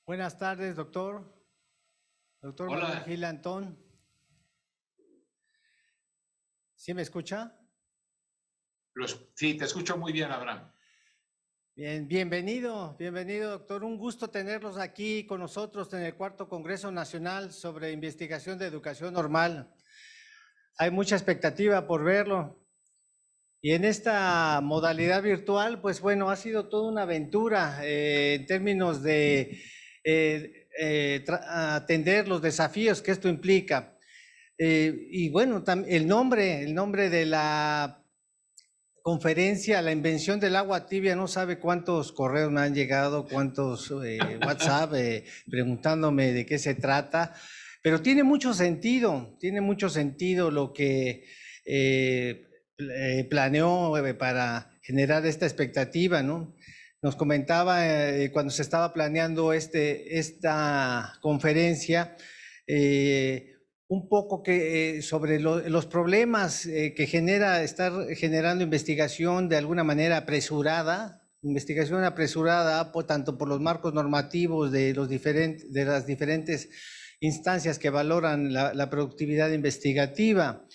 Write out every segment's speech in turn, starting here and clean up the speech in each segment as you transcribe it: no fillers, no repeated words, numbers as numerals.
Buenas tardes, doctor. Doctor Manuel Hola, Gil Antón. ¿Sí me escucha? sí, te escucho muy bien, Abraham. Bien, bienvenido, doctor. Un gusto tenerlos aquí con nosotros en el cuarto Congreso Nacional sobre Investigación de Educación Normal. Hay mucha expectativa por verlo. Y en esta modalidad virtual, pues bueno, ha sido toda una aventura en términos de atender los desafíos que esto implica. Y bueno, el nombre de la conferencia, la invención del agua tibia, no sabe cuántos correos me han llegado, cuántos WhatsApp preguntándome de qué se trata, pero tiene mucho sentido lo que planeó para generar esta expectativa, ¿no? Nos comentaba cuando se estaba planeando esta conferencia, un poco sobre los problemas que genera estar generando investigación de alguna manera apresurada, tanto por los marcos normativos de las diferentes instancias que valoran la productividad investigativa.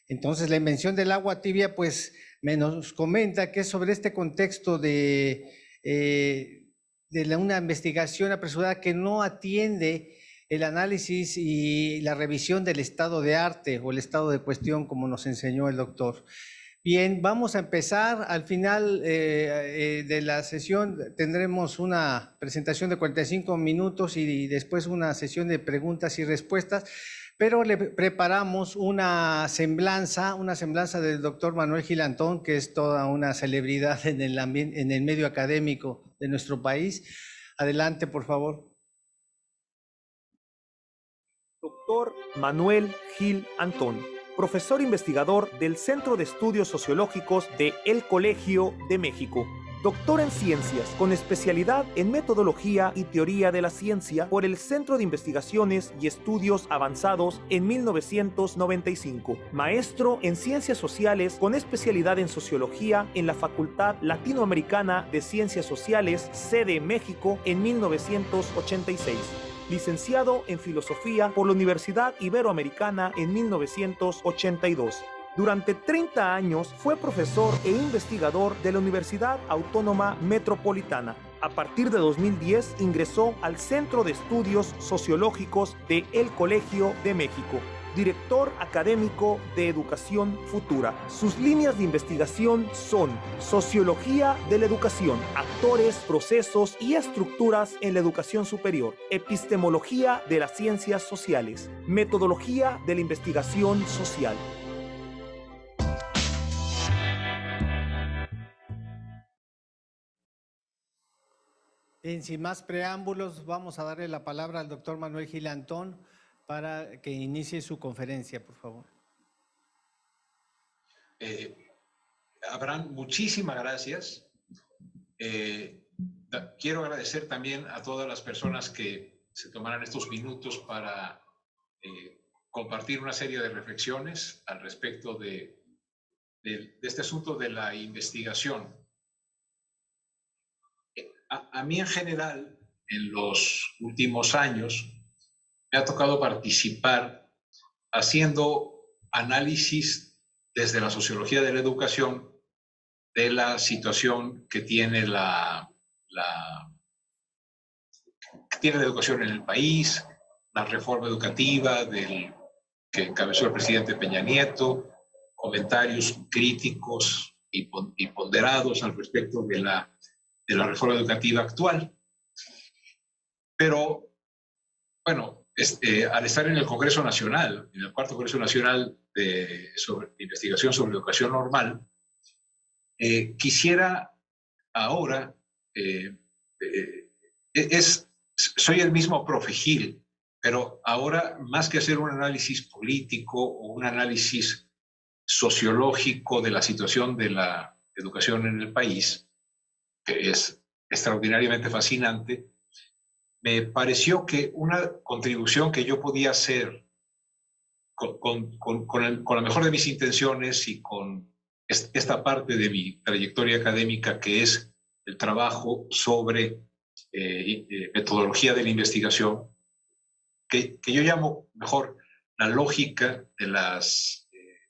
Entonces, la invención del agua tibia, pues, nos comenta que es sobre este contexto de una investigación apresurada que no atiende el análisis y la revisión del estado de arte o el estado de cuestión, como nos enseñó el doctor. Bien, vamos a empezar. Al final de la sesión tendremos una presentación de 45 minutos y después una sesión de preguntas y respuestas, pero le preparamos una semblanza del doctor Manuel Gil Antón, que es toda una celebridad en el medio académico de nuestro país. Adelante, por favor. Doctor Manuel Gil Antón, profesor investigador del Centro de Estudios Sociológicos de El Colegio de México. Doctor en Ciencias, con especialidad en Metodología y Teoría de la Ciencia por el Centro de Investigaciones y Estudios Avanzados en 1995. Maestro en Ciencias Sociales, con especialidad en Sociología en la Facultad Latinoamericana de Ciencias Sociales, sede México, en 1986. Licenciado en Filosofía por la Universidad Iberoamericana en 1982. Durante 30 años fue profesor e investigador de la Universidad Autónoma Metropolitana. A partir de 2010 ingresó al Centro de Estudios Sociológicos de El Colegio de México, director académico de Educación Futura. Sus líneas de investigación son Sociología de la Educación, actores, procesos y estructuras en la educación superior, Epistemología de las Ciencias Sociales, Metodología de la Investigación Social. Bien, sin más preámbulos, vamos a darle la palabra al doctor Manuel Gil Antón para que inicie su conferencia, por favor. Abraham, muchísimas gracias. Quiero agradecer también a todas las personas que se tomaran estos minutos para compartir una serie de reflexiones al respecto de este asunto de la investigación. A mí en general, en los últimos años, me ha tocado participar haciendo análisis desde la sociología de la educación de la situación que tiene la educación en el país, la reforma educativa que encabezó el presidente Peña Nieto, comentarios críticos y ponderados al respecto de la reforma educativa actual. Pero, bueno, al estar en el Congreso Nacional, en el cuarto Congreso Nacional de Investigación sobre Educación Normal, quisiera ahora, soy el mismo profe Gil, pero ahora más que hacer un análisis político o un análisis sociológico de la situación de la educación en el país, que es extraordinariamente fascinante, me pareció que una contribución que yo podía hacer con la mejor de mis intenciones y con esta parte de mi trayectoria académica, que es el trabajo sobre metodología de la investigación, que yo llamo mejor la lógica de la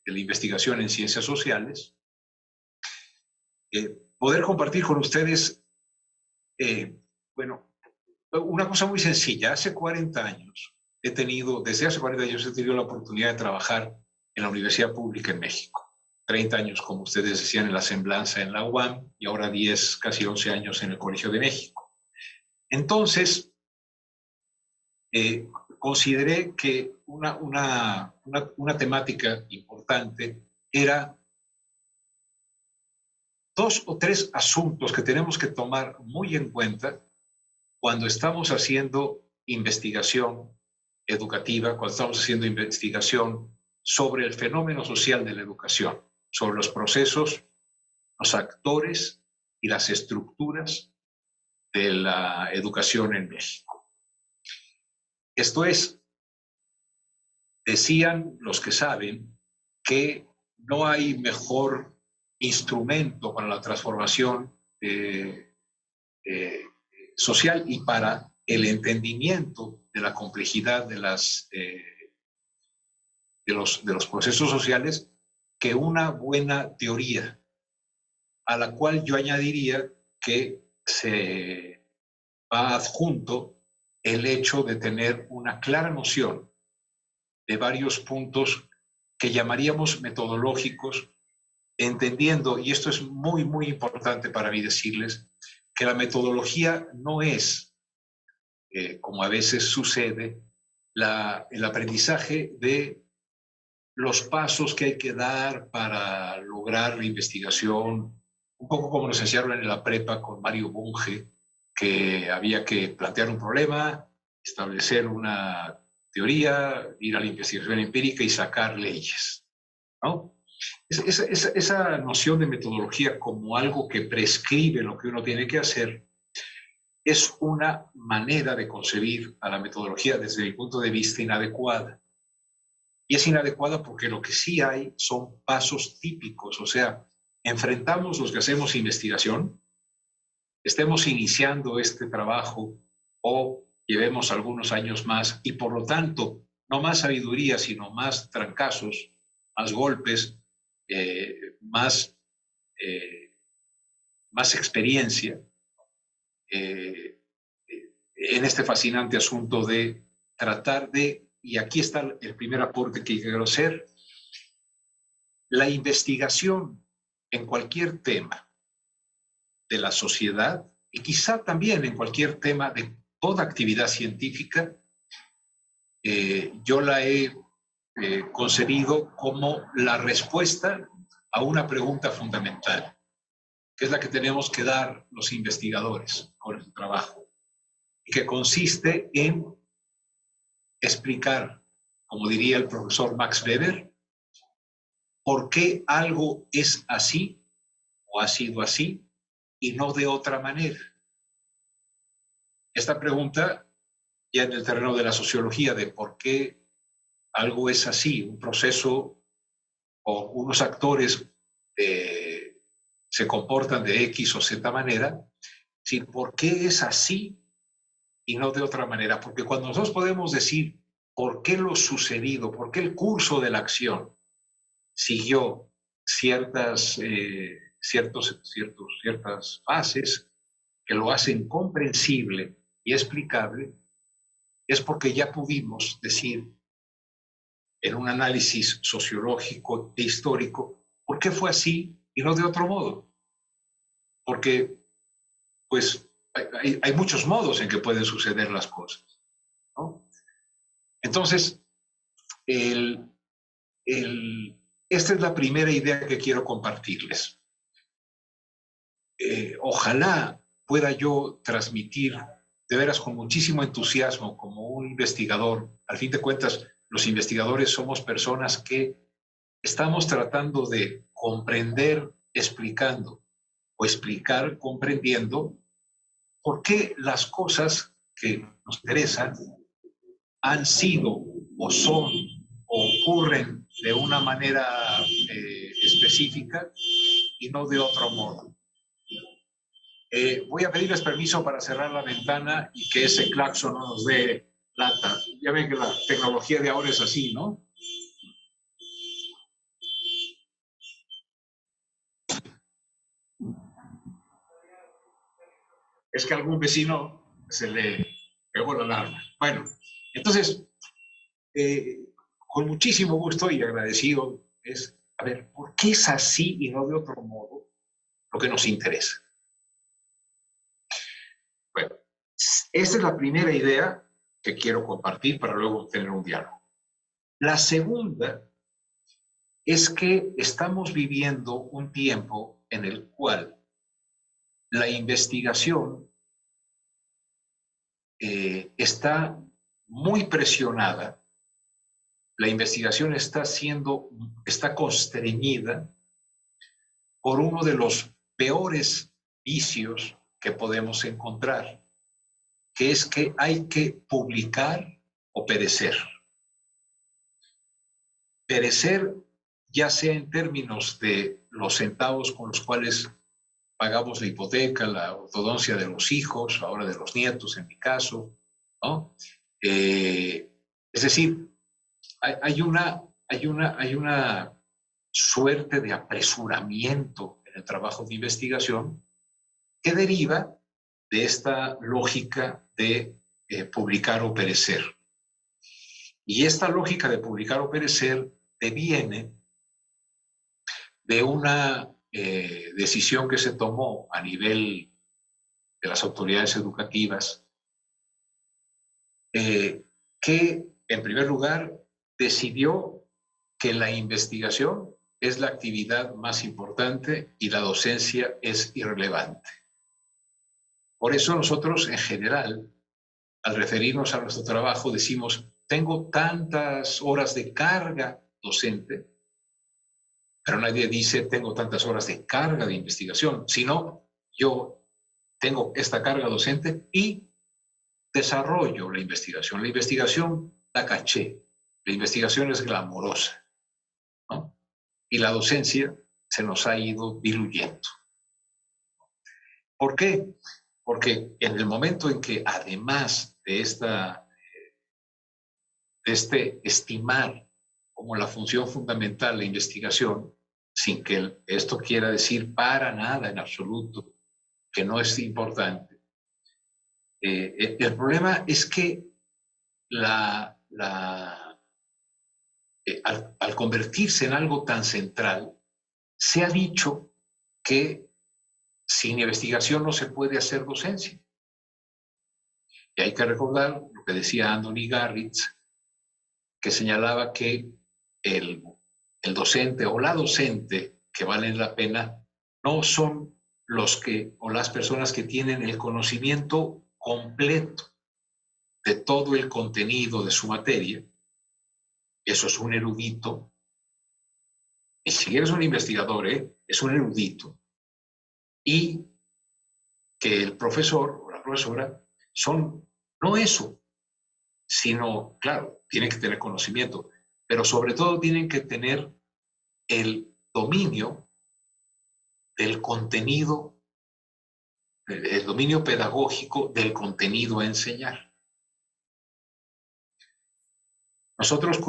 investigación en ciencias sociales, poder compartir con ustedes, bueno, una cosa muy sencilla. Hace 40 años desde hace 40 años he tenido la oportunidad de trabajar en la Universidad Pública en México. 30 años, como ustedes decían, en la semblanza en la UAM, y ahora 10, casi 11 años en el Colegio de México. Entonces, consideré que una temática importante era 2 o 3 asuntos que tenemos que tomar muy en cuenta cuando estamos haciendo investigación educativa, cuando estamos haciendo investigación sobre el fenómeno social de la educación, sobre los procesos, los actores y las estructuras de la educación en México. Esto es, decían los que saben que no hay mejor instrumento para la transformación social y para el entendimiento de la complejidad de los procesos sociales que una buena teoría, a la cual yo añadiría que se va adjunto el hecho de tener una clara noción de varios puntos que llamaríamos metodológicos, entendiendo, y esto es muy, muy importante para mí decirles, que la metodología no es, como a veces sucede, el aprendizaje de los pasos que hay que dar para lograr la investigación, un poco como nos enseñaron en la prepa con Mario Bunge, que había que plantear un problema, establecer una teoría, ir a la investigación empírica y sacar leyes, ¿no? Esa noción de metodología como algo que prescribe lo que uno tiene que hacer es una manera de concebir a la metodología desde mi punto de vista inadecuada. Y es inadecuada porque lo que sí hay son pasos típicos, o sea, enfrentamos los que hacemos investigación, estemos iniciando este trabajo o llevemos algunos años más y por lo tanto no más sabiduría, sino más trancazos, más golpes, más experiencia en este fascinante asunto de tratar de, y aquí está el primer aporte que quiero hacer, la investigación en cualquier tema de la sociedad y quizá también en cualquier tema de toda actividad científica, yo la he concebido como la respuesta a una pregunta fundamental, que es la que tenemos que dar los investigadores con el trabajo, y que consiste en explicar, como diría el profesor Max Weber, por qué algo es así o ha sido así y no de otra manera. Esta pregunta, ya en el terreno de la sociología, de por qué algo es así, un proceso o unos actores se comportan de X o Z manera, sin por qué es así y no de otra manera. Porque cuando nosotros podemos decir por qué lo sucedido, por qué el curso de la acción siguió ciertas fases que lo hacen comprensible y explicable, es porque ya pudimos decir en un análisis sociológico e histórico por qué fue así y no de otro modo. Porque, pues, hay muchos modos en que pueden suceder las cosas, ¿no? Entonces, esta es la primera idea que quiero compartirles. Ojalá pueda yo transmitir de veras con muchísimo entusiasmo como un investigador. Al fin de cuentas, los investigadores somos personas que estamos tratando de comprender explicando o explicar comprendiendo por qué las cosas que nos interesan han sido o son o ocurren de una manera específica y no de otro modo. Voy a pedirles permiso para cerrar la ventana y que ese claxon no nos dé lata. Ya ven que la tecnología de ahora es así, ¿no? Es que a algún vecino se le pegó la alarma. Bueno, entonces, con muchísimo gusto y agradecido es, a ver, ¿por qué es así y no de otro modo lo que nos interesa? Bueno, esa es la primera idea que quiero compartir para luego tener un diálogo. La segunda es que estamos viviendo un tiempo en el cual la investigación está muy presionada, la investigación está constreñida por uno de los peores vicios que podemos encontrar, que es que hay que publicar o perecer. Perecer, ya sea en términos de los centavos con los cuales pagamos la hipoteca, la ortodoncia de los hijos, ahora de los nietos en mi caso, ¿no? Es decir, hay una suerte de apresuramiento en el trabajo de investigación que deriva de esta lógica de publicar o perecer. Y esta lógica de publicar o perecer deviene de una decisión que se tomó a nivel de las autoridades educativas, que en primer lugar decidió que la investigación es la actividad más importante y la docencia es irrelevante. Por eso nosotros en general, al referirnos a nuestro trabajo, decimos, tengo tantas horas de carga docente, pero nadie dice tengo tantas horas de carga de investigación, sino yo tengo esta carga docente y desarrollo la investigación. La investigación da caché, la investigación es glamorosa, ¿no? Y la docencia se nos ha ido diluyendo. ¿Por qué? Porque en el momento en que además de estimar como la función fundamental la investigación, sin que esto quiera decir para nada en absoluto que no es importante. El problema es que al convertirse en algo tan central, se ha dicho que sin investigación no se puede hacer docencia. Y hay que recordar lo que decía Anthony Garritz, que señalaba que el docente o la docente que valen la pena no son los que o las personas que tienen el conocimiento completo de todo el contenido de su materia. Eso es un erudito. Ni siquiera es un investigador, es un erudito. Y que el profesor o la profesora son no eso, sino, claro, tienen que tener conocimiento, pero sobre todo tienen que tener el dominio del contenido, el dominio pedagógico del contenido a enseñar. Nosotros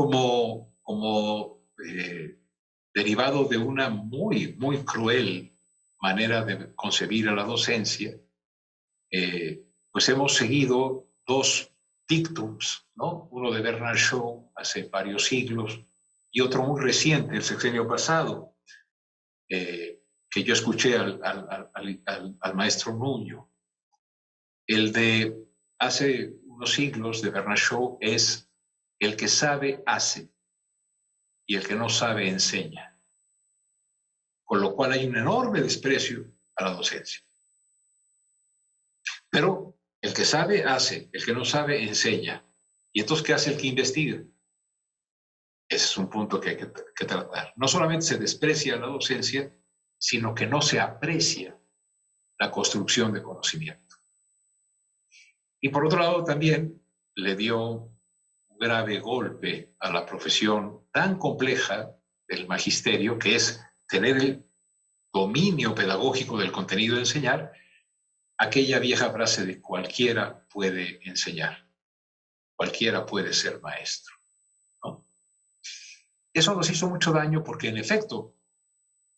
derivado de una muy, muy cruel manera de concebir a la docencia, pues hemos seguido dos dictums, ¿no? Uno de Bernard Shaw hace varios siglos y otro muy reciente, el sexenio pasado, que yo escuché al maestro Nuño. El de hace unos siglos de Bernard Shaw es el que sabe hace y el que no sabe enseña. Con lo cual hay un enorme desprecio a la docencia. Pero el que sabe hace, el que no sabe enseña. ¿Y entonces qué hace el que investiga? Ese es un punto que hay que tratar. No solamente se desprecia la docencia, sino que no se aprecia la construcción de conocimiento. Y por otro lado también le dio un grave golpe a la profesión tan compleja del magisterio, que es tener el dominio pedagógico del contenido de enseñar, aquella vieja frase de cualquiera puede enseñar, cualquiera puede ser maestro, ¿no? Eso nos hizo mucho daño porque, en efecto,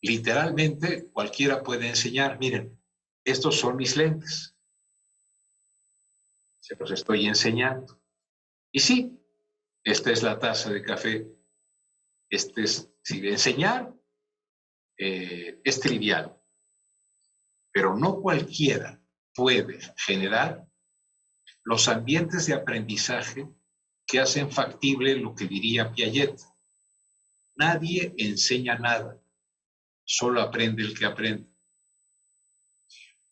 literalmente cualquiera puede enseñar. Miren, estos son mis lentes, se los estoy enseñando. Y sí, esta es la taza de café. Si enseñar es trivial, pero no cualquiera puede generar los ambientes de aprendizaje que hacen factible lo que diría Piaget. Nadie enseña nada, solo aprende el que aprende.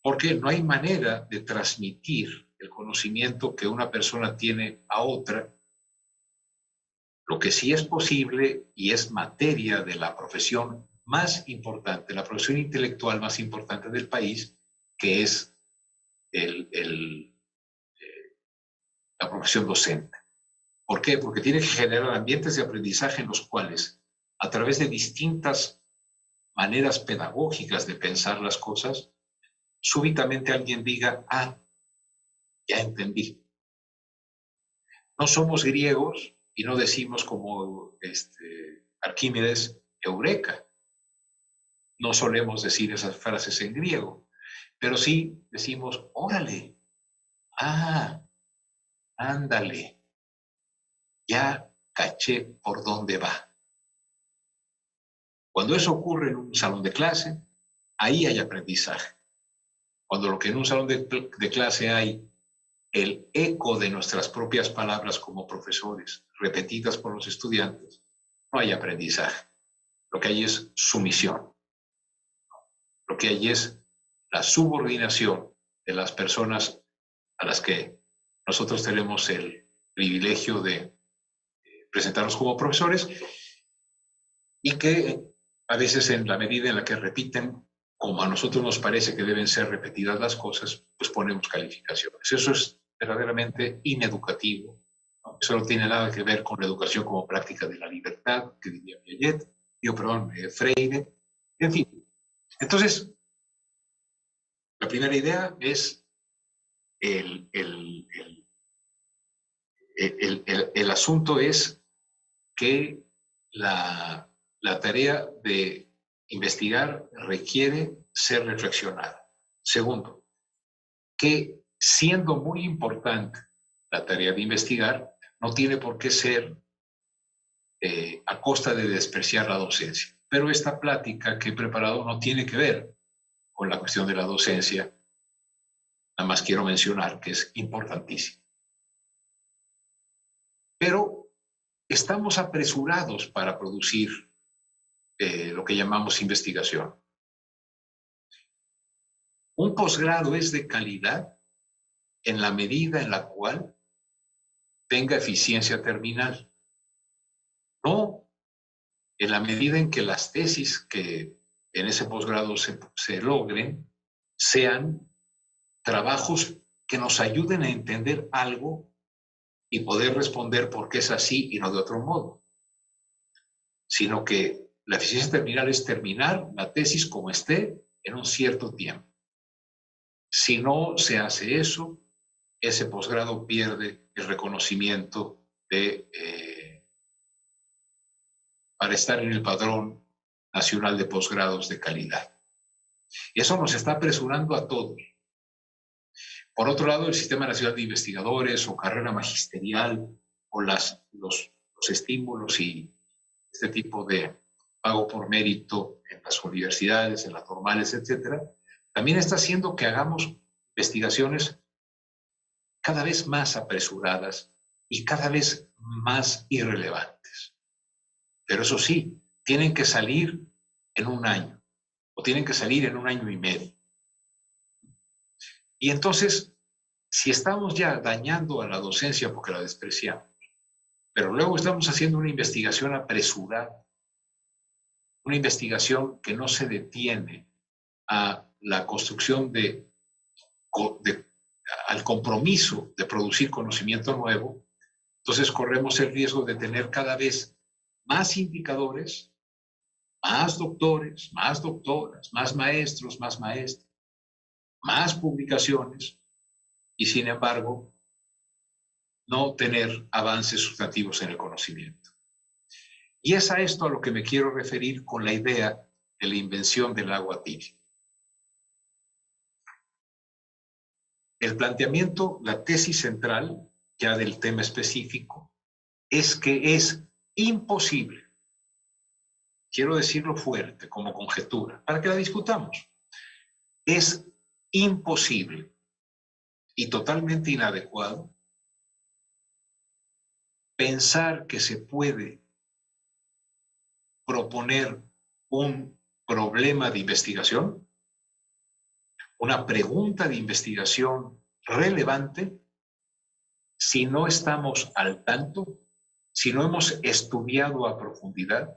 Porque no hay manera de transmitir el conocimiento que una persona tiene a otra. Lo que sí es posible y es materia de la profesión más importante, la profesión intelectual más importante del país, que es la profesión docente. ¿Por qué? Porque tiene que generar ambientes de aprendizaje en los cuales, a través de distintas maneras pedagógicas de pensar las cosas, súbitamente alguien diga, ah, ya entendí. No somos griegos y no decimos como Arquímedes, eureka. No solemos decir esas frases en griego, pero sí decimos, órale, ah, ándale, ya caché por dónde va. Cuando eso ocurre en un salón de clase, ahí hay aprendizaje. Cuando lo que en un salón de clase hay el eco de nuestras propias palabras como profesores, repetidas por los estudiantes, no hay aprendizaje. Lo que hay es sumisión. Lo que hay es la subordinación de las personas a las que nosotros tenemos el privilegio de presentarnos como profesores y que a veces, en la medida en la que repiten como a nosotros nos parece que deben ser repetidas las cosas, pues ponemos calificaciones. Eso es verdaderamente ineducativo, ¿no? Eso no tiene nada que ver con la educación como práctica de la libertad, que diría Freire, en fin. Entonces, la primera idea es el asunto es que la tarea de investigar requiere ser reflexionada. Segundo, que siendo muy importante la tarea de investigar, no tiene por qué ser a costa de despreciar la docencia. Pero esta plática que he preparado no tiene que ver con la cuestión de la docencia. Nada más quiero mencionar que es importantísimo. Pero estamos apresurados para producir lo que llamamos investigación. Un posgrado es de calidad en la medida en la cual tenga eficiencia terminal. No en la medida en que las tesis que en ese posgrado se logren sean trabajos que nos ayuden a entender algo y poder responder por qué es así y no de otro modo. Sino que la eficiencia terminal es terminar la tesis como esté en un cierto tiempo. Si no se hace eso, ese posgrado pierde el reconocimiento para estar en el Padrón Nacional de Posgrados de Calidad. Y eso nos está apresurando a todos. Por otro lado, el Sistema Nacional de Investigadores o carrera magisterial o los estímulos y este tipo de pago por mérito en las universidades, en las normales, etcétera, también está haciendo que hagamos investigaciones cada vez más apresuradas y cada vez más irrelevantes. Pero eso sí, tienen que salir en un año o tienen que salir en un año y medio. Y entonces, si estamos ya dañando a la docencia porque la despreciamos, pero luego estamos haciendo una investigación apresurada, una investigación que no se detiene a la construcción al compromiso de producir conocimiento nuevo, entonces corremos el riesgo de tener cada vez más indicadores, más doctores, más doctoras, más maestros, más maestras, más publicaciones y, sin embargo, no tener avances sustantivos en el conocimiento. Y es a esto a lo que me quiero referir con la idea de la invención del agua tibia. El planteamiento, la tesis central, ya del tema específico, es que es imposible, quiero decirlo fuerte como conjetura, para que la discutamos, es imposible y totalmente inadecuado pensar que se puede proponer un problema de investigación, una pregunta de investigación relevante, si no estamos al tanto, si no hemos estudiado a profundidad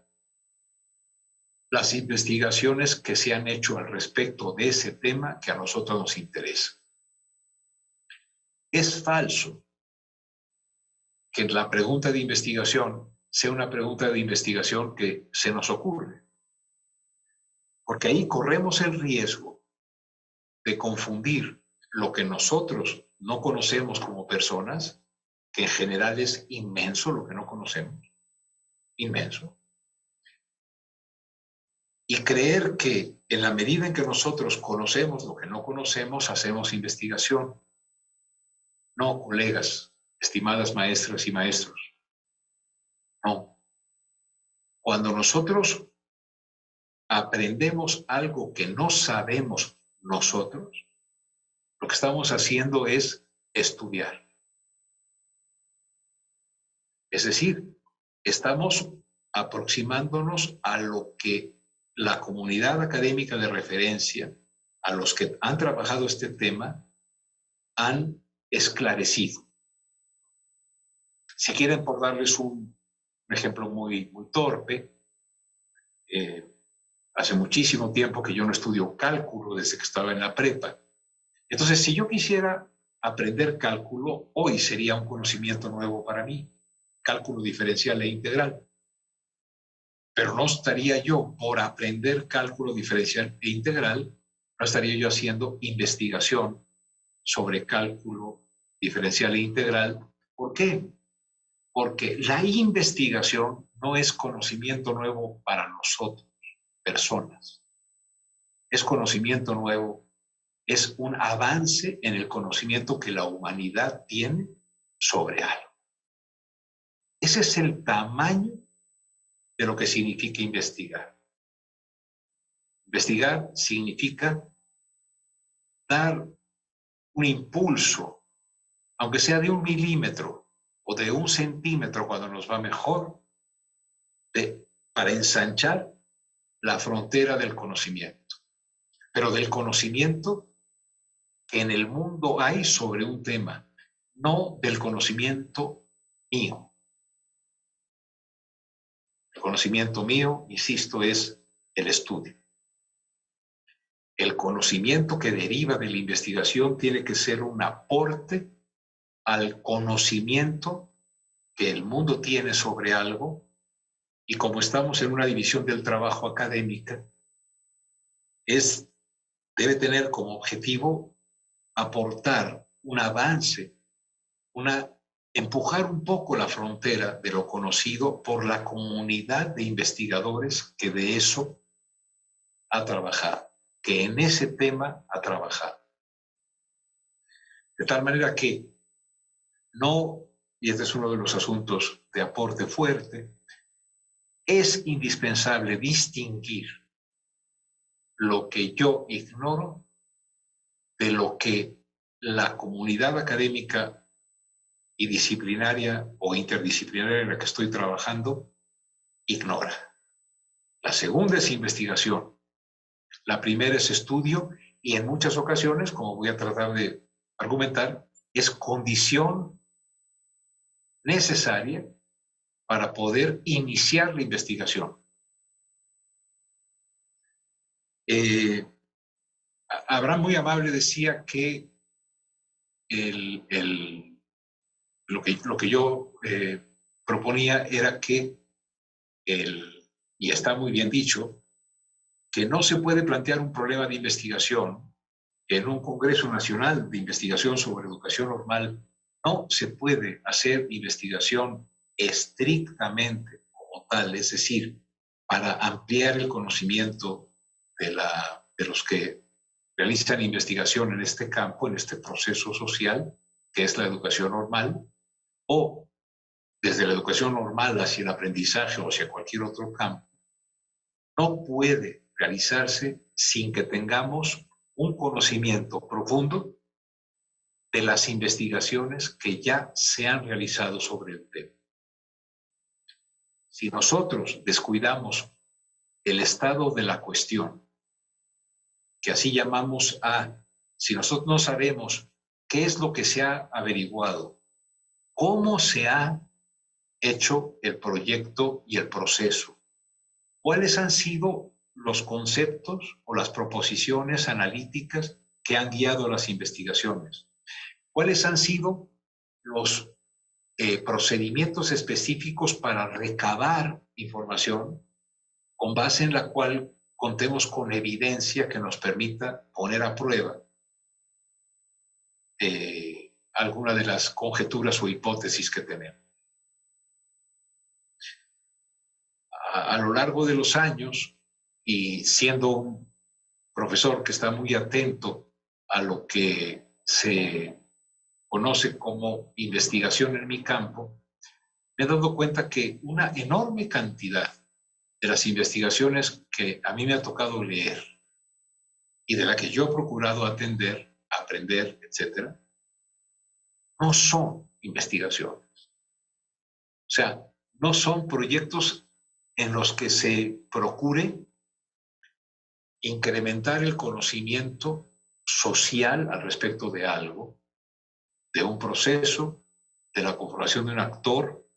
las investigaciones que se han hecho al respecto de ese tema que a nosotros nos interesa. Es falso que la pregunta de investigación sea una pregunta de investigación que se nos ocurre, porque ahí corremos el riesgo de confundir lo que nosotros no conocemos como personas, que en general es inmenso lo que no conocemos, inmenso, y creer que en la medida en que nosotros conocemos lo que no conocemos, hacemos investigación. No, colegas, estimadas maestras y maestros, no. Cuando nosotros aprendemos algo que no sabemos nosotros, lo que estamos haciendo es estudiar. Es decir, estamos aproximándonos a lo que la comunidad académica de referencia, a los que han trabajado este tema, han esclarecido. Si quieren, por darles un ejemplo muy torpe, hace muchísimo tiempo que yo no estudio cálculo desde que estaba en la prepa. Entonces, si yo quisiera aprender cálculo, hoy sería un conocimiento nuevo para mí, cálculo diferencial e integral. Pero no estaría yo, por aprender cálculo diferencial e integral, no estaría yo haciendo investigación sobre cálculo diferencial e integral. ¿Por qué? Porque la investigación no es conocimiento nuevo para nosotros, personas. Es conocimiento nuevo, es un avance en el conocimiento que la humanidad tiene sobre algo. Ese es el tamaño de lo que significa investigar. Investigar significa dar un impulso, aunque sea de 1 milímetro o de 1 centímetro cuando nos va mejor, para ensanchar la frontera del conocimiento. Pero del conocimiento que en el mundo hay sobre un tema, no del conocimiento mío. El conocimiento mío, insisto, es el estudio. El conocimiento que deriva de la investigación tiene que ser un aporte al conocimiento que el mundo tiene sobre algo, y como estamos en una división del trabajo académica, debe tener como objetivo aportar un avance, empujar un poco la frontera de lo conocido por la comunidad de investigadores que de eso ha trabajado, que en ese tema ha trabajado. De tal manera que no, y este es uno de los asuntos de aporte fuerte, es indispensable distinguir lo que yo ignoro de lo que la comunidad académica y disciplinaria o interdisciplinaria en la que estoy trabajando ignora. La segunda es investigación. La primera es estudio, y en muchas ocasiones, como voy a tratar de argumentar, es condición necesaria para poder iniciar la investigación. Abraham, muy amable, decía que lo que yo proponía era que, y está muy bien dicho, que no se puede plantear un problema de investigación que en un Congreso Nacional de Investigación sobre Educación Normal no se puede hacer investigación estrictamente como tal, es decir, para ampliar el conocimiento de los que realizan investigación en este campo, en este proceso social, que es la educación normal, o desde la educación normal hacia el aprendizaje o hacia cualquier otro campo, no puede realizarse sin que tengamos un conocimiento profundo de las investigaciones que ya se han realizado sobre el tema. Si nosotros descuidamos el estado de la cuestión, que así llamamos si nosotros no sabemos qué es lo que se ha averiguado, cómo se ha hecho el proyecto y el proceso, cuáles han sido los conceptos o las proposiciones analíticas que han guiado las investigaciones, cuáles han sido los procedimientos específicos para recabar información con base en la cual contemos con evidencia que nos permita poner a prueba alguna de las conjeturas o hipótesis que tenemos. A lo largo de los años, y siendo un profesor que está muy atento a lo que se conoce como investigación en mi campo, me he dado cuenta que una enorme cantidad de las investigaciones que a mí me ha tocado leer y de la que yo he procurado atender, aprender, etcétera, no son investigaciones. O sea, no son proyectos en los que se procure incrementar el conocimiento social al respecto de algo, de un proceso, de la conformación de un actor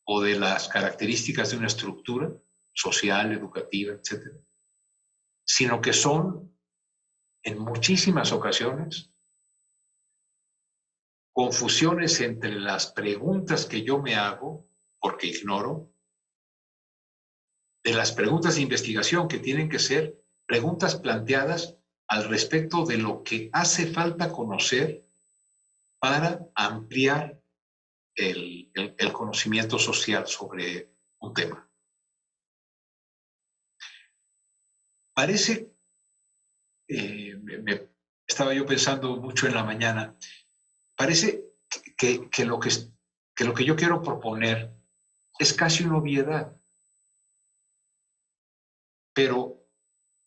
o de las características de una estructura social, educativa, etcétera, sino que son, en muchísimas ocasiones, confusiones entre las preguntas que yo me hago, porque ignoro, de las preguntas de investigación que tienen que ser preguntas planteadas al respecto de lo que hace falta conocer para ampliar el conocimiento social sobre un tema. Parece, estaba yo pensando mucho en la mañana, parece que lo que yo quiero proponer es casi una obviedad. Pero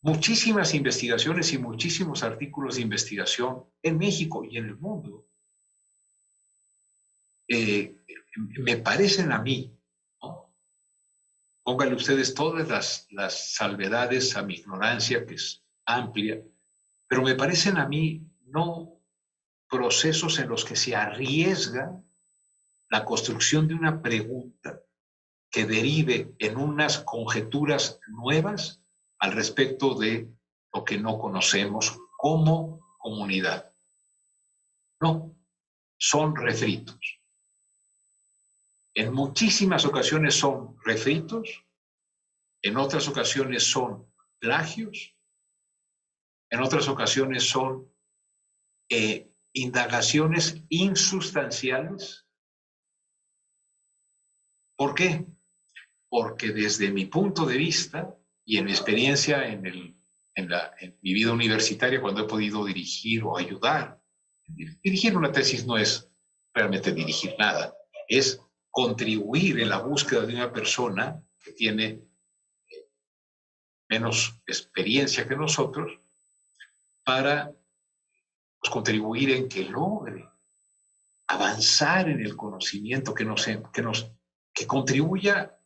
muchísimas investigaciones y muchísimos artículos de investigación en México y en el mundo me parecen a mí, ¿no? Pónganle ustedes todas las salvedades a mi ignorancia, que es amplia, pero me parecen a mí no procesos en los que se arriesga la construcción de una pregunta que derive en unas conjeturas nuevas al respecto de lo que no conocemos como comunidad. No, son refritos. En muchísimas ocasiones son refritos, en otras ocasiones son plagios, en otras ocasiones son indagaciones insustanciales. ¿Por qué? Porque desde mi punto de vista y en mi experiencia en mi vida universitaria, cuando he podido dirigir o ayudar, dirigir una tesis no es realmente dirigir nada, es contribuir en la búsqueda de una persona que tiene menos experiencia que nosotros para contribuir en que logre avanzar en el conocimiento, que contribuya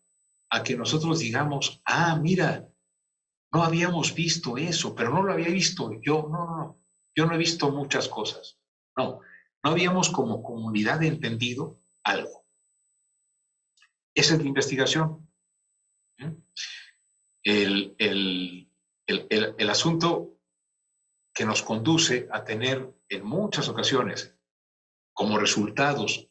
a que nosotros digamos, mira, no habíamos visto eso, pero no lo había visto yo, no, yo no he visto muchas cosas. No habíamos como comunidad entendido algo. Esa es la investigación. El asunto que nos conduce a tener en muchas ocasiones como resultados,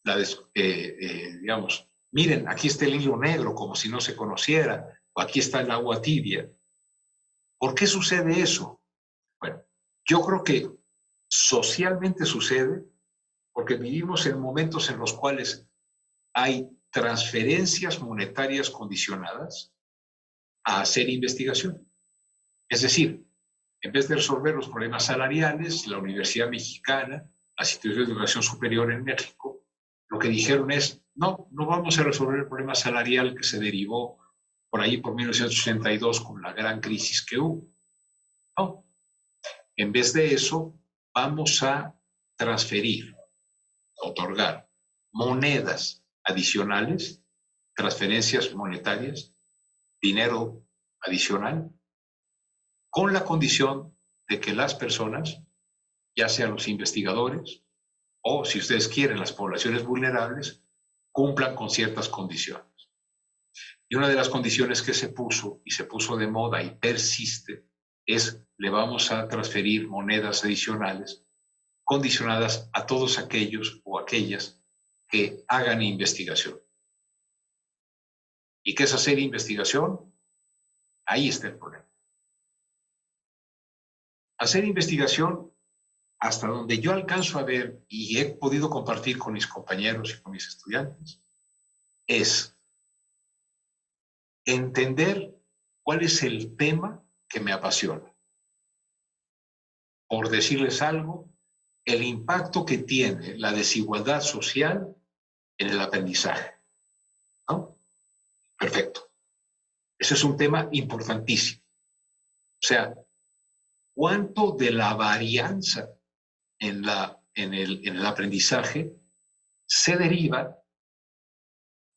digamos, miren, aquí está el hilo negro como si no se conociera, o aquí está el agua tibia. ¿Por qué sucede eso? Bueno, Yo creo que socialmente sucede porque vivimos en momentos en los cuales hay transferencias monetarias condicionadas a hacer investigación. Es decir, en vez de resolver los problemas salariales, la Universidad Mexicana, las instituciones de educación superior en México, lo que dijeron es, no vamos a resolver el problema salarial que se derivó por ahí por 1982 con la gran crisis que hubo. No. En vez de eso, vamos a transferir, otorgar monedas adicionales, transferencias monetarias, dinero adicional, con la condición de que las personas, ya sean los investigadores o, si ustedes quieren, las poblaciones vulnerables, cumplan con ciertas condiciones. Y una de las condiciones que se puso, y se puso de moda y persiste, es le vamos a transferir monedas adicionales condicionadas a todos aquellos o aquellas que hagan investigación. ¿Y qué es hacer investigación? Ahí está el problema. Hacer investigación, hasta donde yo alcanzo a ver y he podido compartir con mis compañeros y con mis estudiantes, es entender cuál es el tema que me apasiona. Por decirles algo, el impacto que tiene la desigualdad social en el aprendizaje. ¿No? Perfecto. Ese es un tema importantísimo. O sea, ¿cuánto de la varianza en el aprendizaje se deriva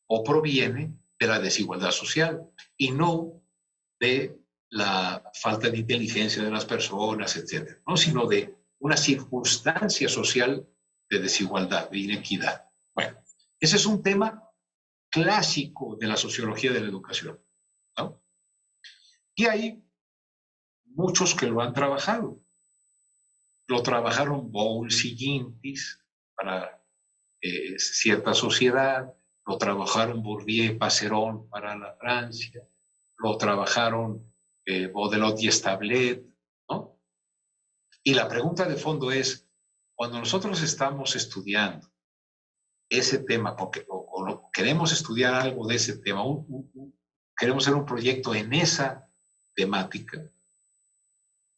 o proviene de la desigualdad social y no de la falta de inteligencia de las personas, etcétera, ¿no? Sino de una circunstancia social de desigualdad, de inequidad? Bueno, ese es un tema clásico de la sociología de la educación, ¿no? Y hay muchos que lo han trabajado. Lo trabajaron Bowles y Gintis para cierta sociedad, lo trabajaron Bourdieu y Passeron para la Francia, lo trabajaron Baudelot y Stablet, ¿no? Y la pregunta de fondo es, cuando nosotros estamos estudiando ese tema, porque o queremos estudiar algo de ese tema, queremos hacer un proyecto en esa temática,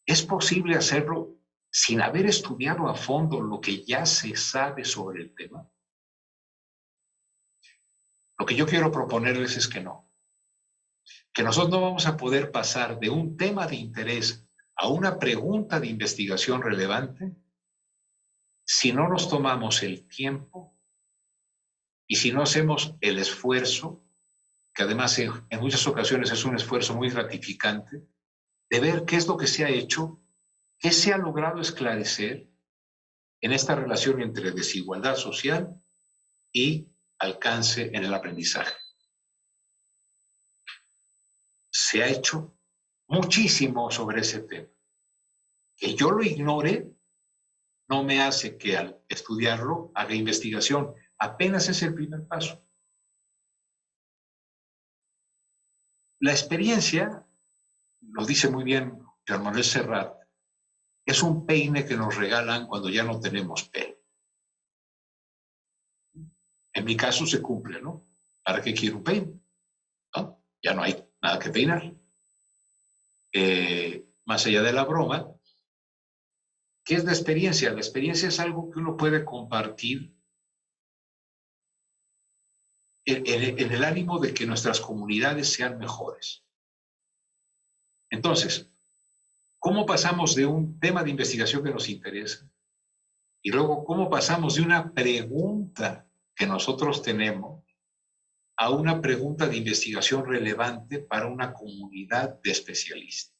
¿es posible hacerlo sin haber estudiado a fondo lo que ya se sabe sobre el tema? Lo que yo quiero proponerles es que no. Que nosotros no vamos a poder pasar de un tema de interés a una pregunta de investigación relevante si no nos tomamos el tiempo y si no hacemos el esfuerzo, que además en muchas ocasiones es un esfuerzo muy gratificante, de ver qué es lo que se ha hecho, qué se ha logrado esclarecer en esta relación entre desigualdad social y alcance en el aprendizaje. Se ha hecho muchísimo sobre ese tema. Que yo lo ignore no me hace que al estudiarlo haga investigación. Apenas es el primer paso. La experiencia, lo dice muy bien Joan Manuel Serrat, es un peine que nos regalan cuando ya no tenemos pelo. En mi caso se cumple, ¿no? ¿Para qué quiero un peine? ¿No? Ya no hay nada que peinar. Más allá de la broma, ¿qué es la experiencia? La experiencia es algo que uno puede compartir en el ánimo de que nuestras comunidades sean mejores. Entonces, ¿cómo pasamos de un tema de investigación que nos interesa? Y luego, ¿cómo pasamos de una pregunta que nosotros tenemos a una pregunta de investigación relevante para una comunidad de especialistas?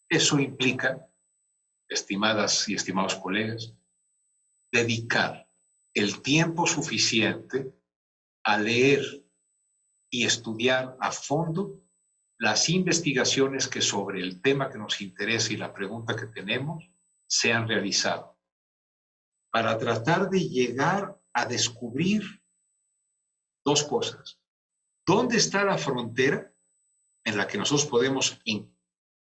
Eso implica, estimadas y estimados colegas, dedicar el tiempo suficiente a leer y estudiar a fondo las investigaciones que sobre el tema que nos interesa y la pregunta que tenemos se han realizado, para tratar de llegar a descubrir dos cosas. ¿Dónde está la frontera en la que nosotros podemos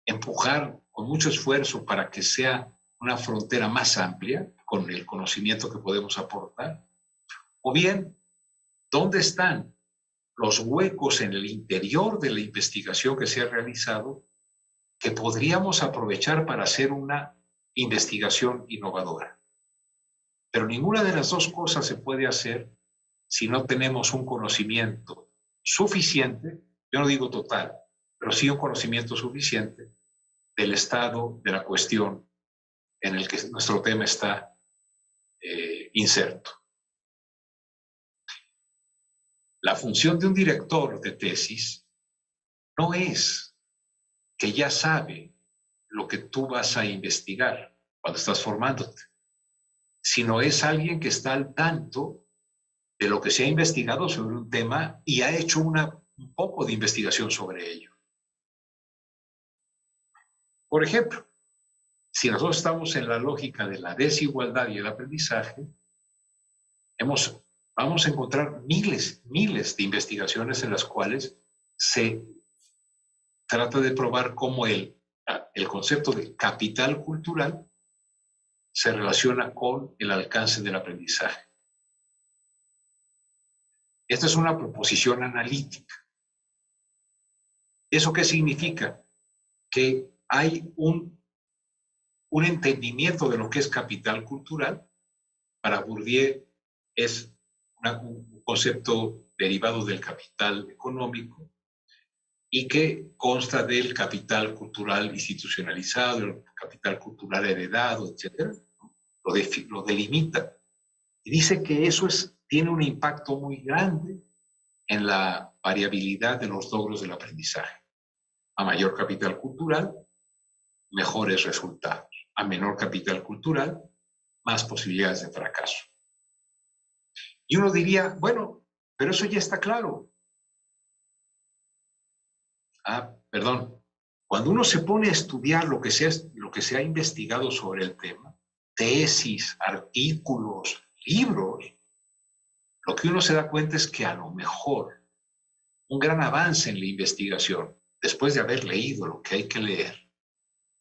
empujar con mucho esfuerzo para que sea una frontera más amplia con el conocimiento que podemos aportar, o bien, ¿dónde están los huecos en el interior de la investigación que se ha realizado que podríamos aprovechar para hacer una investigación innovadora? Pero ninguna de las dos cosas se puede hacer si no tenemos un conocimiento suficiente, yo no digo total, pero sí un conocimiento suficiente del estado de la cuestión en el que nuestro tema está inserto. La función de un director de tesis no es que ya sabe lo que tú vas a investigar cuando estás formándote, sino es alguien que está al tanto de lo que se ha investigado sobre un tema y ha hecho un poco de investigación sobre ello. Por ejemplo, si nosotros estamos en la lógica de la desigualdad y el aprendizaje, vamos a encontrar miles de investigaciones en las cuales se trata de probar cómo el concepto de capital cultural se relaciona con el alcance del aprendizaje. Esta es una proposición analítica. ¿Eso qué significa? Que hay un entendimiento de lo que es capital cultural. Para Bourdieu es un concepto derivado del capital económico y que consta del capital cultural institucionalizado, el capital cultural heredado, etc. Lo delimita. Y dice que eso tiene un impacto muy grande en la variabilidad de los logros del aprendizaje. A mayor capital cultural, mejores resultados. A menor capital cultural, más posibilidades de fracaso. Y uno diría, bueno, pero eso ya está claro. Perdón. Cuando uno se pone a estudiar lo que se ha investigado sobre el tema, tesis, artículos, libros, lo que uno se da cuenta es que a lo mejor un gran avance en la investigación, después de haber leído lo que hay que leer,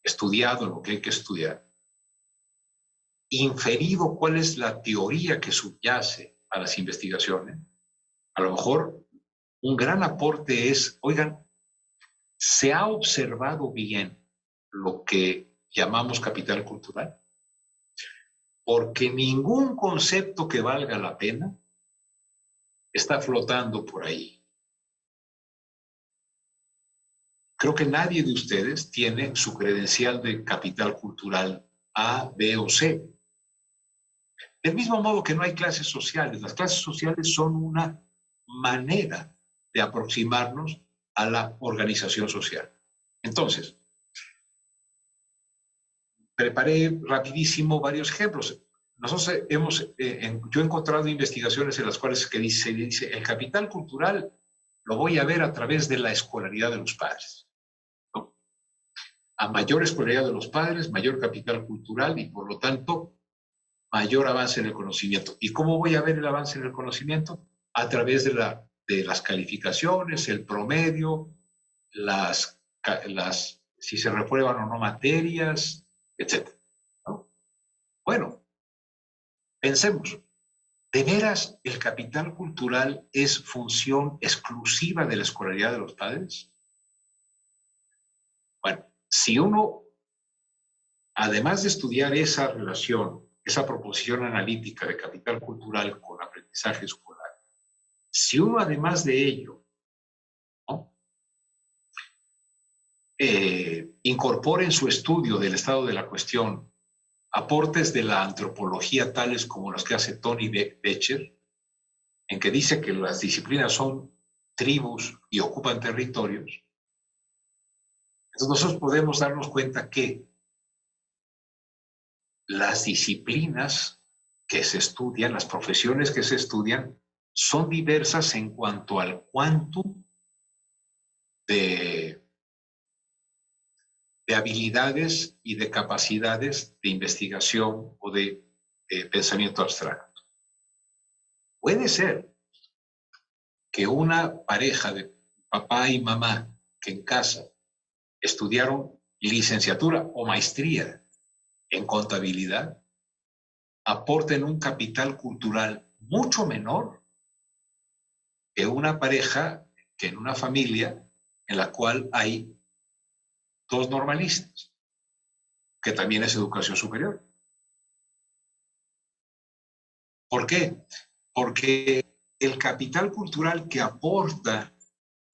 estudiado lo que hay que estudiar, inferido cuál es la teoría que subyace a las investigaciones, a lo mejor un gran aporte es, oigan, ¿se ha observado bien lo que llamamos capital cultural? Porque ningún concepto que valga la pena está flotando por ahí. Creo que nadie de ustedes tiene su credencial de capital cultural A, B o C. Del mismo modo que no hay clases sociales. Las clases sociales son una manera de aproximarnos a la organización social. Entonces, preparé rapidísimo varios ejemplos. Nosotros yo he encontrado investigaciones en las cuales se dice el capital cultural lo voy a ver a través de la escolaridad de los padres. ¿No? A mayor escolaridad de los padres, mayor capital cultural y por lo tanto mayor avance en el conocimiento. ¿Y cómo voy a ver el avance en el conocimiento? A través de las calificaciones, el promedio, si se reprueban o no materias, etc. ¿No? Bueno, pensemos, ¿de veras el capital cultural es función exclusiva de la escolaridad de los padres? Bueno, si uno, además de estudiar esa relación, esa proposición analítica de capital cultural con aprendizaje escolar, si uno además de ello, ¿no? Incorpora en su estudio del estado de la cuestión aportes de la antropología tales como los que hace Tony Becher, en que dice que las disciplinas son tribus y ocupan territorios, entonces nosotros podemos darnos cuenta que las disciplinas que se estudian, las profesiones que se estudian, son diversas en cuanto al quantum de habilidades y de capacidades de investigación o de pensamiento abstracto. Puede ser que una pareja de papá y mamá que en casa estudiaron licenciatura o maestría en contabilidad aporten un capital cultural mucho menor que una pareja, que en una familia en la cual hay dos normalistas, que también es educación superior. ¿Por qué? Porque el capital cultural que aporta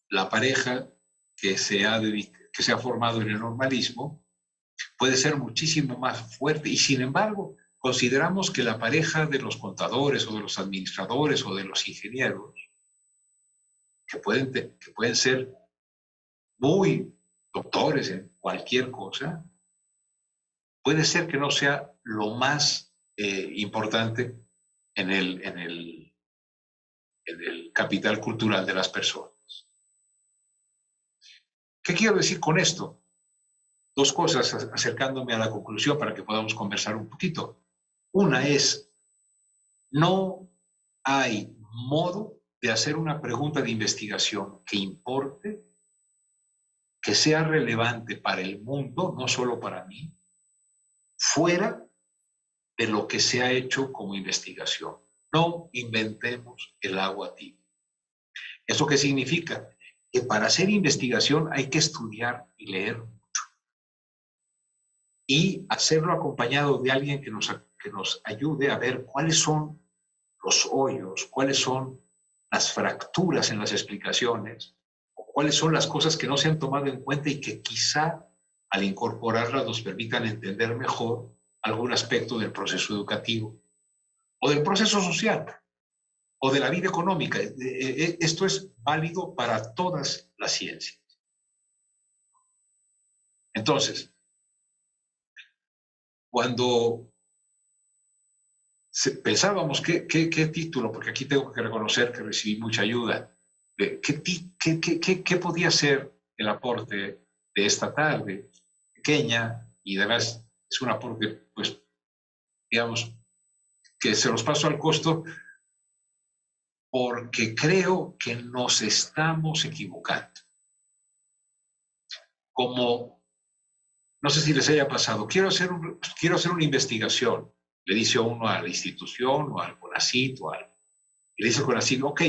la pareja que se ha formado en el normalismo puede ser muchísimo más fuerte. Y sin embargo, consideramos que la pareja de los contadores o de los administradores o de los ingenieros, que pueden ser muy doctores en cualquier cosa, puede ser que no sea lo más importante en el capital cultural de las personas. ¿Qué quiero decir con esto? Dos cosas acercándome a la conclusión para que podamos conversar un poquito. Una es, no hay modo de hacer una pregunta de investigación que importe, que sea relevante para el mundo, no solo para mí, fuera de lo que se ha hecho como investigación. No inventemos el agua tibia. ¿Eso qué significa? Que para hacer investigación hay que estudiar y leer mucho. Y hacerlo acompañado de alguien que nos ayude a ver cuáles son los hoyos, cuáles son las fracturas en las explicaciones, o cuáles son las cosas que no se han tomado en cuenta y que quizá al incorporarlas nos permitan entender mejor algún aspecto del proceso educativo o del proceso social o de la vida económica. Esto es válido para todas las ciencias. Entonces, cuando pensábamos qué título, porque aquí tengo que reconocer que recibí mucha ayuda, ¿qué podía ser el aporte de esta tarde? Pequeña, y además es un aporte, pues, digamos, que se los paso al costo, porque creo que nos estamos equivocando. Como, no sé si les haya pasado, quiero hacer una investigación, le dice uno a la institución o al CONACYT o algo, y le dice al CONACYT, ok,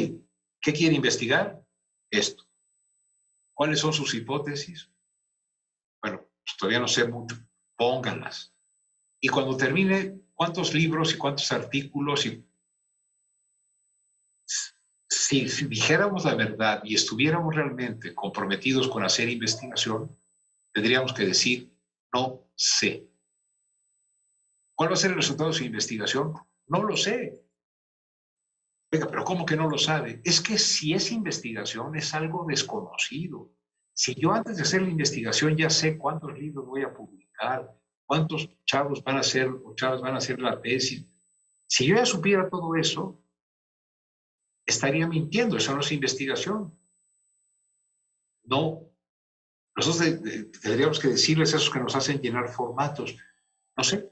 ¿qué quiere investigar? Esto. ¿Cuáles son sus hipótesis? Bueno, pues todavía no sé mucho, pónganlas. Y cuando termine, ¿cuántos libros y cuántos artículos? Y si dijéramos la verdad y estuviéramos realmente comprometidos con hacer investigación, tendríamos que decir, no sé. ¿Cuál va a ser el resultado de su investigación? No lo sé. Venga, pero ¿cómo que no lo sabe? Es que si es investigación es algo desconocido. Si yo antes de hacer la investigación ya sé cuántos libros voy a publicar, cuántos chavos van a hacer o chavas van a hacer la tesis, si yo ya supiera todo eso, estaría mintiendo. Eso no es investigación. No. Nosotros tendríamos que decirles a esos que nos hacen llenar formatos, no sé,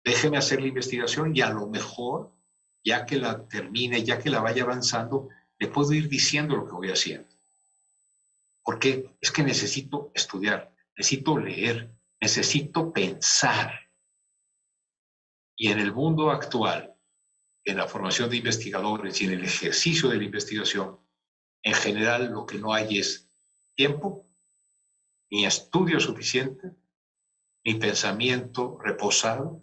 déjeme hacer la investigación y a lo mejor, ya que la termine, ya que la vaya avanzando, le puedo ir diciendo lo que voy haciendo. Porque es que necesito estudiar, necesito leer, necesito pensar. Y en el mundo actual, en la formación de investigadores y en el ejercicio de la investigación, en general lo que no hay es tiempo, ni estudio suficiente, ni pensamiento reposado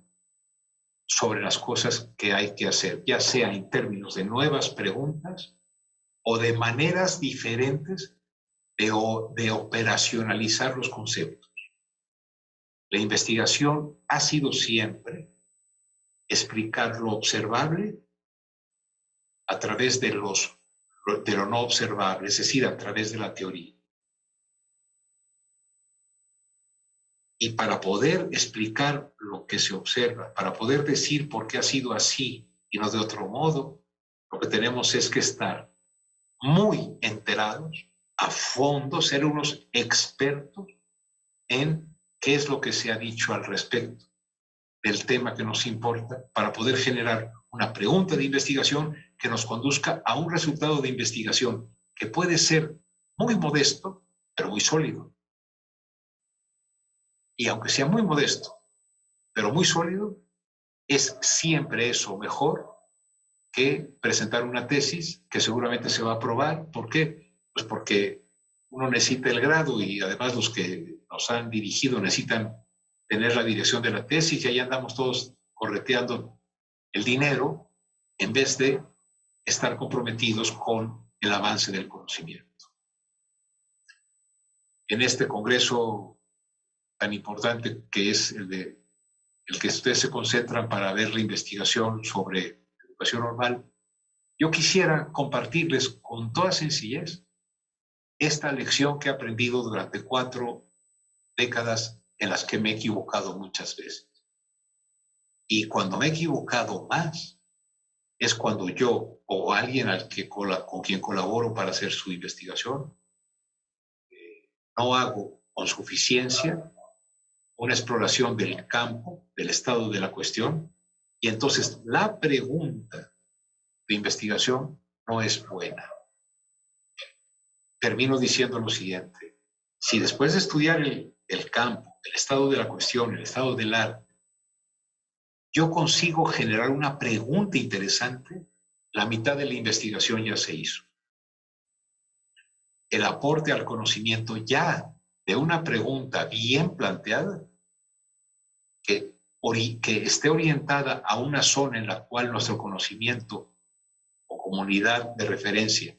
sobre las cosas que hay que hacer, ya sea en términos de nuevas preguntas o de maneras diferentes de operacionalizar los conceptos. La investigación ha sido siempre explicar lo observable a través de lo no observable, es decir, a través de la teoría. Y para poder explicar lo que se observa, para poder decir por qué ha sido así y no de otro modo, lo que tenemos es que estar muy enterados, a fondo, ser unos expertos en qué es lo que se ha dicho al respecto del tema que nos importa, para poder generar una pregunta de investigación que nos conduzca a un resultado de investigación que puede ser muy modesto, pero muy sólido. y aunque sea muy modesto, pero muy sólido, es siempre eso mejor que presentar una tesis que seguramente se va a aprobar. ¿Por qué? Pues porque uno necesita el grado y además los que nos han dirigido necesitan tener la dirección de la tesis y ahí andamos todos correteando el dinero en vez de estar comprometidos con el avance del conocimiento. En este congreso tan importante que es el que ustedes se concentran para ver la investigación sobre educación normal, yo quisiera compartirles con toda sencillez esta lección que he aprendido durante 4 décadas en las que me he equivocado muchas veces. Y cuando me he equivocado más, es cuando yo o alguien con quien colaboro para hacer su investigación, no hago con suficiencia una exploración del campo, del estado de la cuestión, y entonces la pregunta de investigación no es buena. Termino diciendo lo siguiente: si después de estudiar el campo, el estado de la cuestión, el estado del arte, yo consigo generar una pregunta interesante, la mitad de la investigación ya se hizo. El aporte al conocimiento ya de una pregunta bien planteada, que esté orientada a una zona en la cual nuestro conocimiento o comunidad de referencia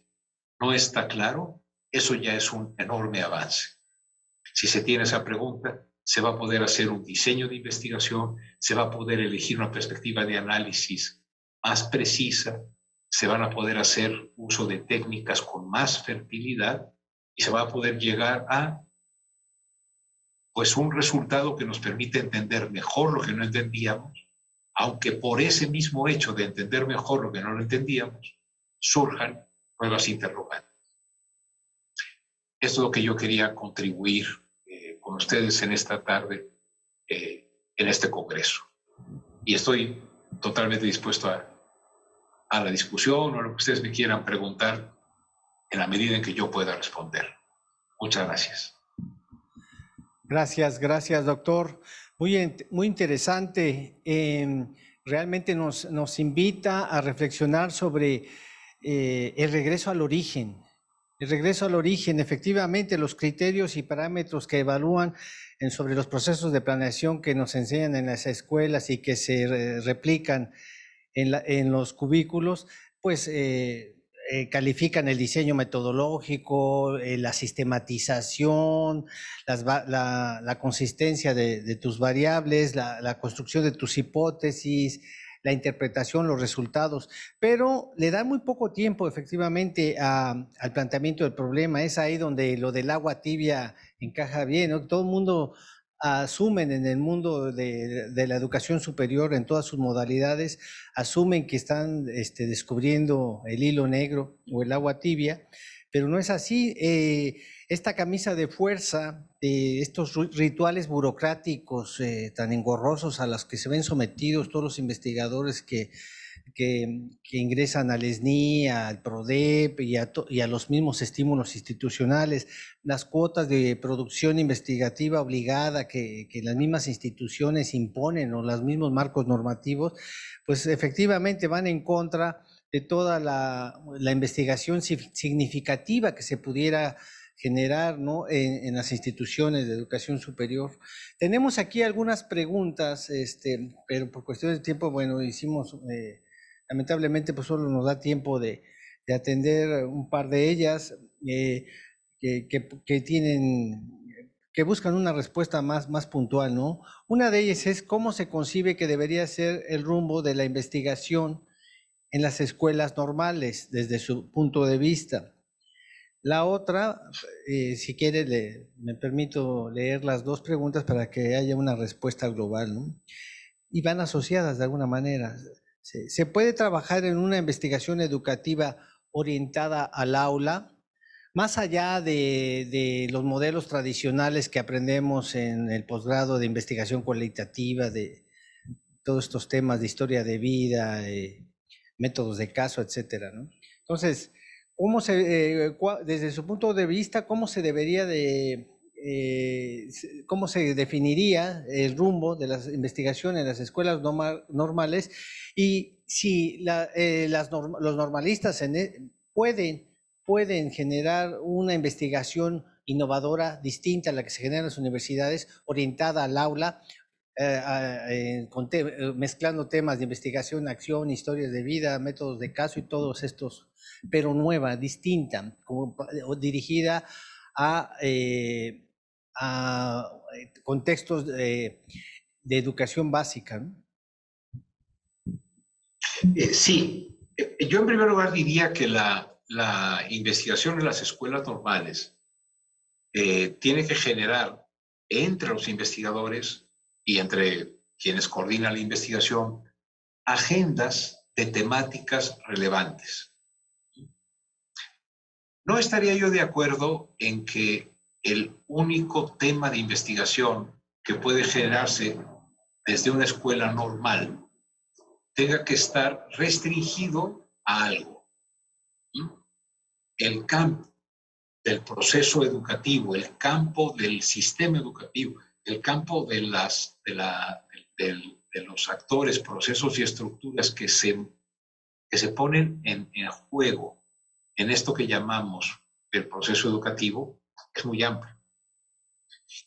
no está claro, eso ya es un enorme avance. Si se tiene esa pregunta, se va a poder hacer un diseño de investigación, se va a poder elegir una perspectiva de análisis más precisa, se van a poder hacer uso de técnicas con más fertilidad y se va a poder llegar a pues un resultado que nos permite entender mejor lo que no entendíamos, aunque por ese mismo hecho de entender mejor lo que no lo entendíamos, surjan nuevas interrogantes. Esto es lo que yo quería contribuir con ustedes en esta tarde, en este congreso. Y estoy totalmente dispuesto a la discusión o a lo que ustedes me quieran preguntar en la medida en que yo pueda responder. Muchas gracias. Gracias, doctor. Muy interesante. Realmente nos invita a reflexionar sobre el regreso al origen. El regreso al origen, efectivamente, los criterios y parámetros que evalúan sobre los procesos de planeación que nos enseñan en las escuelas y que se replican en los cubículos, pues califican el diseño metodológico, la sistematización, la consistencia de tus variables, la construcción de tus hipótesis, la interpretación, los resultados, pero le da muy poco tiempo efectivamente al planteamiento del problema. Es ahí donde lo del agua tibia encaja bien, ¿no? Todo el mundo asumen en el mundo de la educación superior en todas sus modalidades, asumen que están descubriendo el hilo negro o el agua tibia, pero no es así. Esta camisa de fuerza, estos rituales burocráticos tan engorrosos a los que se ven sometidos todos los investigadores que ingresan al ESNI, al PRODEP y a los mismos estímulos institucionales, las cuotas de producción investigativa obligada que las mismas instituciones imponen o los mismos marcos normativos, pues efectivamente van en contra de toda la investigación significativa que se pudiera generar, ¿no?, en las instituciones de educación superior. Tenemos aquí algunas preguntas, pero por cuestiones de tiempo, bueno, hicimos... lamentablemente, pues solo nos da tiempo de atender un par de ellas que buscan una respuesta más puntual, ¿no? Una de ellas es cómo se concibe que debería ser el rumbo de la investigación en las escuelas normales desde su punto de vista. La otra, si quiere, me permito leer las dos preguntas para que haya una respuesta global, ¿no? Y van asociadas de alguna manera. ¿Se puede trabajar en una investigación educativa orientada al aula, más allá de los modelos tradicionales que aprendemos en el posgrado de investigación cualitativa, de todos estos temas de historia de vida, métodos de caso, etcétera, ¿no? Entonces, desde su punto de vista, ¿cómo se debería de cómo se definiría el rumbo de las investigaciones en las escuelas normales y si los normalistas pueden generar una investigación innovadora, distinta a la que se genera en las universidades, orientada al aula, mezclando temas de investigación, acción, historias de vida, métodos de caso y todos estos, pero nueva, distinta, dirigida a contextos de educación básica, ¿no? Sí, yo en primer lugar diría que la investigación en las escuelas normales tiene que generar entre los investigadores y entre quienes coordinan la investigación agendas de temáticas relevantes. No estaría yo de acuerdo en que el único tema de investigación que puede generarse desde una escuela normal tenga que estar restringido a algo. El campo del proceso educativo, el campo del sistema educativo, el campo de los actores, procesos y estructuras que se ponen en juego en esto que llamamos el proceso educativo, es muy amplio.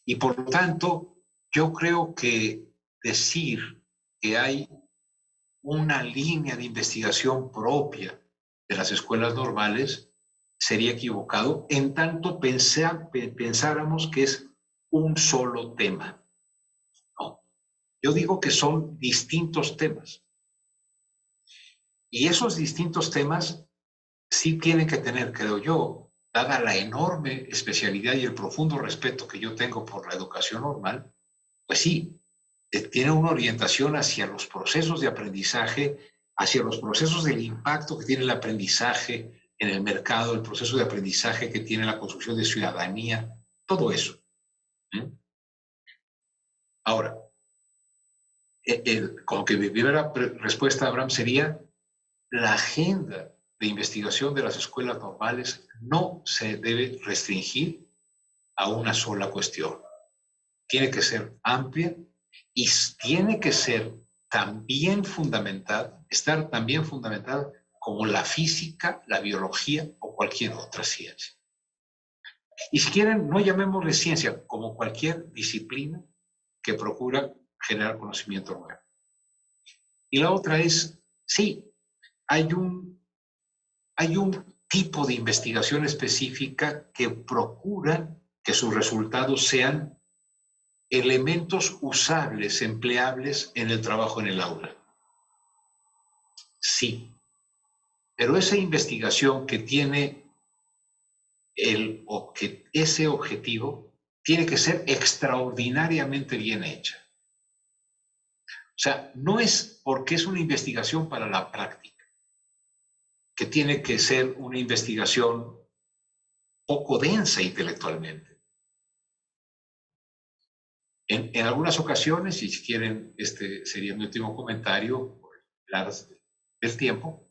Y por lo tanto, yo creo que decir que hay una línea de investigación propia de las escuelas normales sería equivocado, en tanto pensáramos que es un solo tema. No, yo digo que son distintos temas. Y esos distintos temas sí tienen que tener, creo yo, dada la enorme especialidad y el profundo respeto que yo tengo por la educación normal, pues sí, tiene una orientación hacia los procesos de aprendizaje, hacia los procesos del impacto que tiene el aprendizaje en el mercado, el proceso de aprendizaje que tiene la construcción de ciudadanía, todo eso. Ahora, como que mi primera respuesta, Abraham, sería la agenda de investigación de las escuelas normales no se debe restringir a una sola cuestión. Tiene que ser amplia y tiene que ser también fundamentada, estar también fundamentada como la física, la biología o cualquier otra ciencia. Y si quieren, no llamémosle ciencia, como cualquier disciplina que procura generar conocimiento nuevo. Y la otra es, sí, hay un tipo de investigación específica que procura que sus resultados sean elementos usables, empleables en el trabajo en el aula. Sí, pero esa investigación que tiene ese objetivo tiene que ser extraordinariamente bien hecha. O sea, no es porque es una investigación para la práctica, que tiene que ser una investigación poco densa intelectualmente. En algunas ocasiones, y si quieren, este sería mi último comentario, por el tiempo,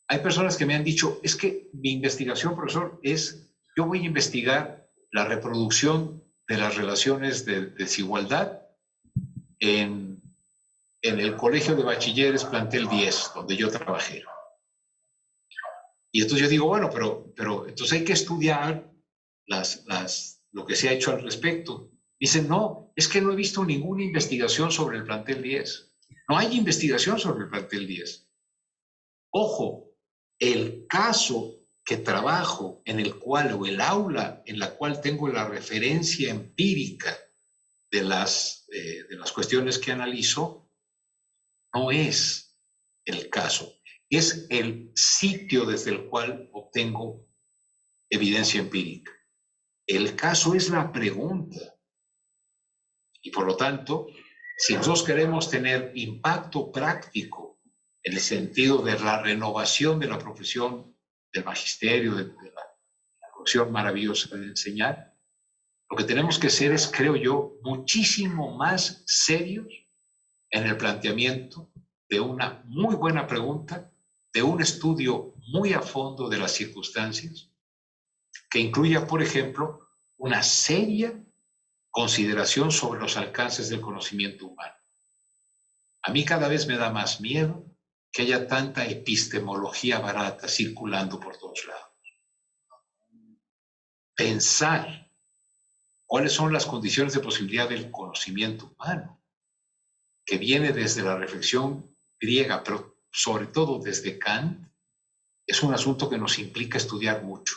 hay personas que me han dicho, es que mi investigación, profesor, yo voy a investigar la reproducción de las relaciones de desigualdad en el Colegio de Bachilleres Plantel 10, donde yo trabajé. Y entonces yo digo, bueno, pero entonces hay que estudiar lo que se ha hecho al respecto. Dicen, no, es que no he visto ninguna investigación sobre el Plantel 10. No hay investigación sobre el Plantel 10. Ojo, el caso que trabajo en el cual, o el aula en la cual tengo la referencia empírica de las cuestiones que analizo, no es el caso. Es el sitio desde el cual obtengo evidencia empírica. El caso es la pregunta. Y por lo tanto, si nosotros queremos tener impacto práctico en el sentido de la renovación de la profesión del magisterio, de la profesión maravillosa de enseñar, lo que tenemos que ser es, creo yo, muchísimo más serios en el planteamiento de una muy buena pregunta, de un estudio muy a fondo de las circunstancias, que incluya, por ejemplo, una seria consideración sobre los alcances del conocimiento humano. A mí cada vez me da más miedo que haya tanta epistemología barata circulando por todos lados. Pensar cuáles son las condiciones de posibilidad del conocimiento humano, que viene desde la reflexión griega, pero sobre todo desde Kant, es un asunto que nos implica estudiar mucho.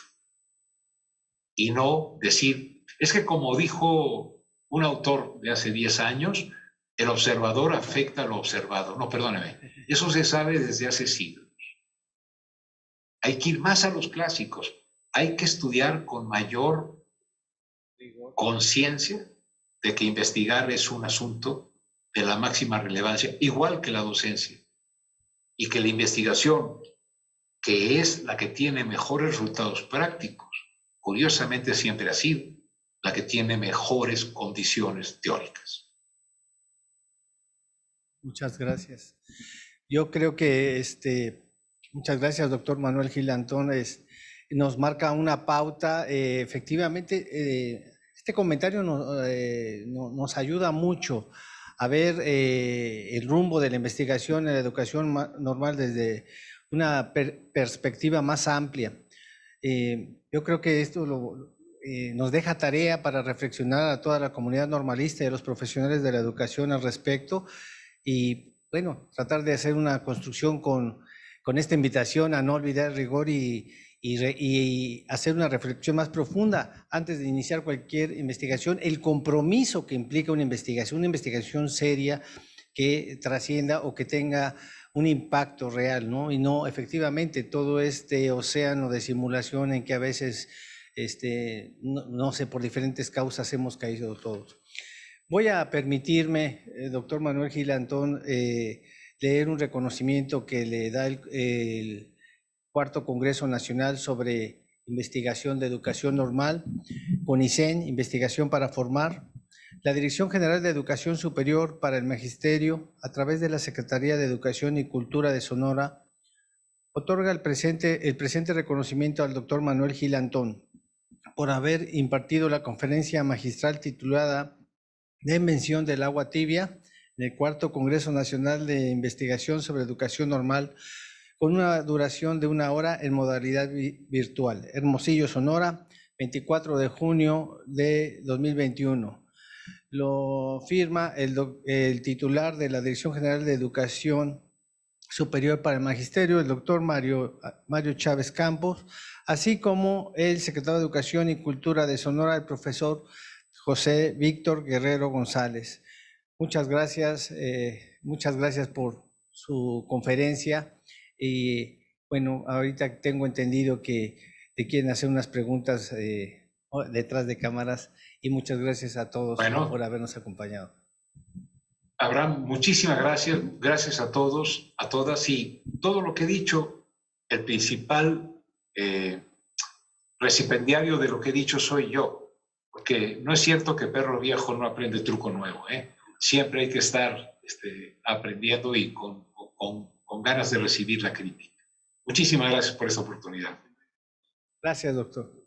Y no decir, es que como dijo un autor de hace 10 años, el observador afecta a lo observado. No, perdóneme, eso se sabe desde hace siglos. Hay que ir más a los clásicos, hay que estudiar con mayor conciencia de que investigar es un asunto de la máxima relevancia, igual que la docencia, y que la investigación, que es la que tiene mejores resultados prácticos, curiosamente siempre ha sido la que tiene mejores condiciones teóricas. Muchas gracias. Yo creo que muchas gracias, doctor Manuel Gil Antón. Nos marca una pauta. Efectivamente, este comentario nos ayuda mucho a ver el rumbo de la investigación en la educación normal desde una perspectiva más amplia. Yo creo que esto nos deja tarea para reflexionar a toda la comunidad normalista y a los profesionales de la educación al respecto. Y bueno, tratar de hacer una construcción con esta invitación a no olvidar el rigor y hacer una reflexión más profunda antes de iniciar cualquier investigación, el compromiso que implica una investigación seria que trascienda o que tenga un impacto real, ¿no? Y no efectivamente todo este océano de simulación en que a veces, no sé, por diferentes causas hemos caído todos. Voy a permitirme, doctor Manuel Gil Antón, leer un reconocimiento que le da el Cuarto Congreso Nacional sobre Investigación de Educación Normal, CONICEN, Investigación para Formar, la Dirección General de Educación Superior para el Magisterio, a través de la Secretaría de Educación y Cultura de Sonora, otorga el presente reconocimiento al doctor Manuel Gil Antón por haber impartido la conferencia magistral titulada de mención del agua tibia en el Cuarto Congreso Nacional de Investigación sobre Educación Normal, con una duración de 1 hora en modalidad virtual. Hermosillo, Sonora, 24 de junio de 2021. Lo firma el titular de la Dirección General de Educación Superior para el Magisterio, el doctor Mario Chávez Campos, así como el secretario de Educación y Cultura de Sonora, el profesor José Víctor Guerrero González. Muchas gracias por su conferencia. Y bueno, ahorita tengo entendido que te quieren hacer unas preguntas detrás de cámaras, y muchas gracias a todos por habernos acompañado. Abraham, muchísimas gracias. Gracias a todos, a todas, y todo lo que he dicho, el principal recipendiario de lo que he dicho soy yo, porque no es cierto que perro viejo no aprende truco nuevo, ¿eh? Siempre hay que estar aprendiendo y con ganas de recibir la crítica. Muchísimas gracias por esta oportunidad. Gracias, doctor.